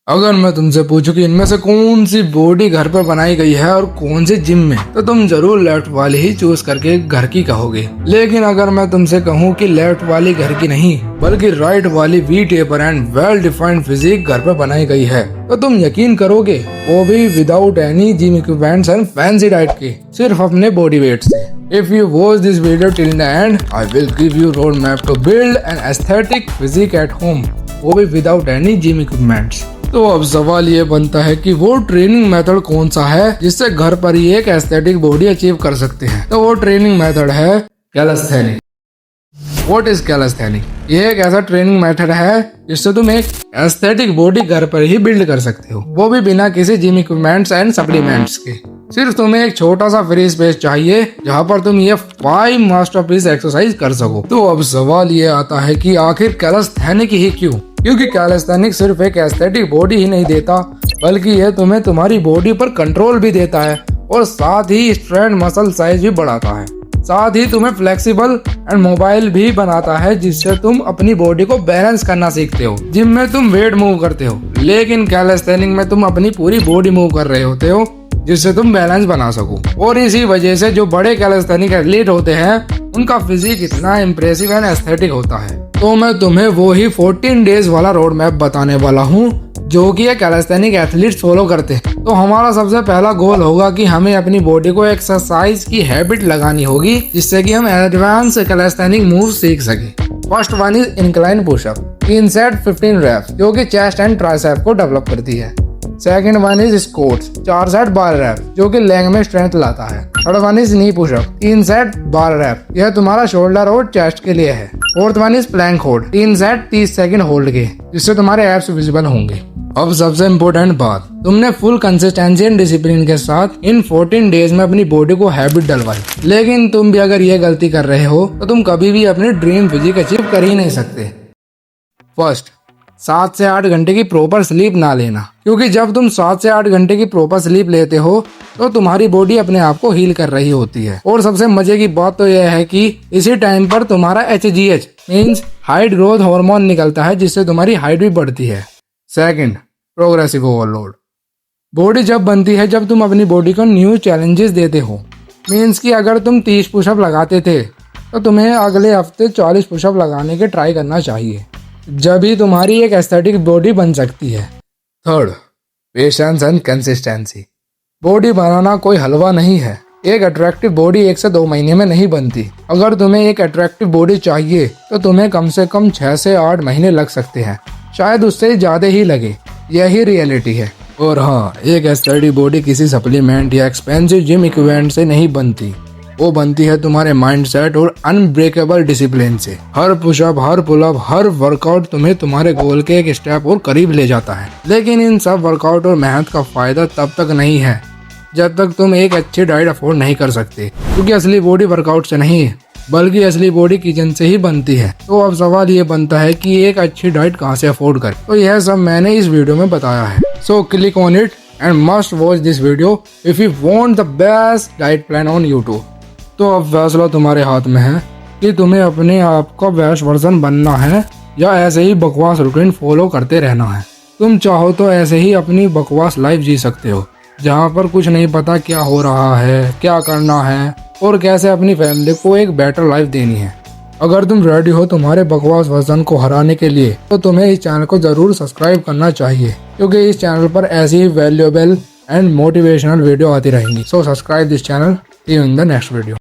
अगर मैं तुमसे पूछूं कि इनमें से कौन सी बॉडी घर पर बनाई गई है और कौन सी जिम में, तो तुम जरूर लेफ्ट वाली ही चूज करके घर की कहोगे। लेकिन अगर मैं तुमसे कहूं कि लेफ्ट वाली घर की नहीं बल्कि राइट वाली V taper and well defined physique घर पर बनाई गई है, तो तुम यकीन करोगे, वो भी without any gym equipments and fancy diet के, सिर्फ अपने बॉडी वेट से। If you watch this video till the end, I will give you roadmap to build an aesthetic physique at home, वो भी without any gym equipments। तो अब सवाल ये बनता है कि वो ट्रेनिंग मेथड कौन सा है जिससे घर पर ही एक एस्थेटिक बॉडी अचीव कर सकते हैं। तो वो ट्रेनिंग मेथड है कैलिस्थेनिक। What is calisthenic? ये एक ऐसा ट्रेनिंग मेथड है जिससे तुम एक एस्थेटिक बॉडी घर पर ही बिल्ड कर सकते हो, वो भी बिना किसी जिम इक्विपमेंट्स एंड सप्लीमेंट्स के। सिर्फ तुम्हें एक छोटा सा फ्री स्पेस चाहिए जहाँ पर तुम ये 5 मास्टरपीस एक्सरसाइज कर सको। तो अब सवाल ये आता है कि आखिर कैलिस्थेनिक ही क्यों? क्योंकि कैलिस्थेनिक सिर्फ एक एस्थेटिक बॉडी ही नहीं देता, बल्कि यह तुम्हें तुम्हारी बॉडी पर कंट्रोल भी देता है और साथ ही स्ट्रेंथ मसल साइज भी बढ़ाता है। साथ ही तुम्हें फ्लेक्सिबल एंड मोबाइल भी बनाता है, जिससे तुम अपनी बॉडी को बैलेंस करना सीखते हो। जिम में तुम वेट मूव करते हो, लेकिन कैलिस्थेनिक में तुम अपनी पूरी बॉडी मूव कर रहे होते हो, जिससे तुम बैलेंस बना सको। और इसी वजह से जो बड़े कैलिस्थेनिक एथलीट होते हैं उनका फिजिक इतना इम्प्रेसिव एंड एस्थेटिक होता है। तो मैं तुम्हें वो ही 14 डेज वाला रोड मैप बताने वाला हूँ जो कि कैलिस्थेनिक एथलीट्स फॉलो करते हैं। तो हमारा सबसे पहला गोल होगा कि हमें अपनी बॉडी को एक्सरसाइज की हैबिट लगानी होगी, जिससे कि हम एडवांस कैलिस्थेनिक मूव सीख सके। First one is incline pushup, 3 set 15 reps, जो कि चेस्ट एंड ट्राइसेप को डेवलप करती है। Second one is squats, 4 set 12 rep, जो कि लेग में स्ट्रेंथ लाता है। Third one is knee pushup, 3 set 12 rep, यह तुम्हारा शोल्डर और चेस्ट के लिए है। Fourth one is plank hold, 3 set 30 second hold के, जिससे तुम्हारे एब्स विजिबल होंगे। अब सबसे इम्पोर्टेंट बात, तुमने फुल कंसिस्टेंसी एंड डिसिप्लिन के साथ इन 14 डेज में अपनी बॉडी को हैबिट डलवाई। लेकिन तुम भी अगर ये गलती कर रहे हो तो तुम कभी भी अपनी ड्रीम फिजिक अचीव कर ही नहीं सकते। फर्स्ट, 7 से 8 घंटे की प्रॉपर स्लीप ना लेना, क्योंकि जब तुम 7 से 8 घंटे की प्रॉपर स्लीप लेते हो तो तुम्हारी बॉडी अपने आप को हील कर रही होती है। और सबसे मजे की बात तो यह है कि इसी टाइम पर तुम्हारा HGH means height growth hormone निकलता है, जिससे तुम्हारी हाइट भी बढ़ती है। Second, progressive overload. बॉडी जब बनती है जब तुम अपनी बॉडी को न्यू चैलेंजेस देते हो। मींस कि अगर तुम 30 पुशअप लगाते थे तो तुम्हें अगले हफ्ते 40 पुशअप लगाने के ट्राई करना चाहिए, जब ही तुम्हारी एक एस्थेटिक बॉडी बन सकती है। Third, patience and consistency. Body बनाना कोई हलवा नहीं है। एक अट्रैक्टिव बॉडी 1 से 2 महीने में नहीं बनती। अगर तुम्हें एक अट्रैक्टिव बॉडी चाहिए तो तुम्हें कम से कम 6 से 8 महीने लग सकते हैं, शायद उससे ज्यादा ही लगे। यही रियलिटी है। और हाँ, एक एस्थेटिक बॉडी किसी सप्लीमेंट या एक्सपेंसिव जिम इक्विपमेंट से नहीं बनती, वो बनती है तुम्हारे माइंडसेट और अनब्रेकेबल डिसिप्लिन से। हर पुशअप, हर पुलअप, हर वर्कआउट तुम्हें तुम्हारे गोल के एक स्टेप और करीब ले जाता है। लेकिन इन सब वर्कआउट और मेहनत का फायदा तब तक नहीं है जब तक तुम एक अच्छी डाइट अफोर्ड नहीं कर सकते, क्योंकि असली बॉडी वर्कआउट से नहीं बल्कि असली बॉडी किचन से ही बनती है। तो अब सवाल ये बनता है कि एक अच्छी डाइट कहाँ से अफोर्ड करें। तो यह सब मैंने इस वीडियो में बताया है। So click on it and must watch this video if you want the best diet plan on YouTube. तो अब फैसला तुम्हारे हाथ में है कि तुम्हें अपने आप का बेस्ट वर्जन बनना है या ऐसे ही बकवास रूटीन फॉलो करते रहना है। तुम चाहो तो ऐसे ही अपनी बकवास लाइफ जी सकते हो, जहाँ पर कुछ नहीं पता क्या हो रहा है, क्या करना है और कैसे अपनी फैमिली को एक बेटर लाइफ देनी है। अगर तुम रेडी हो तुम्हारे बकवास वर्जन को हराने के लिए, तो तुम्हें इस चैनल को जरूर सब्सक्राइब करना चाहिए, क्योंकि इस चैनल पर ऐसी ही वैल्यूएबल एंड मोटिवेशनल वीडियो आती रहेंगी। So subscribe this channel. See you in the next video.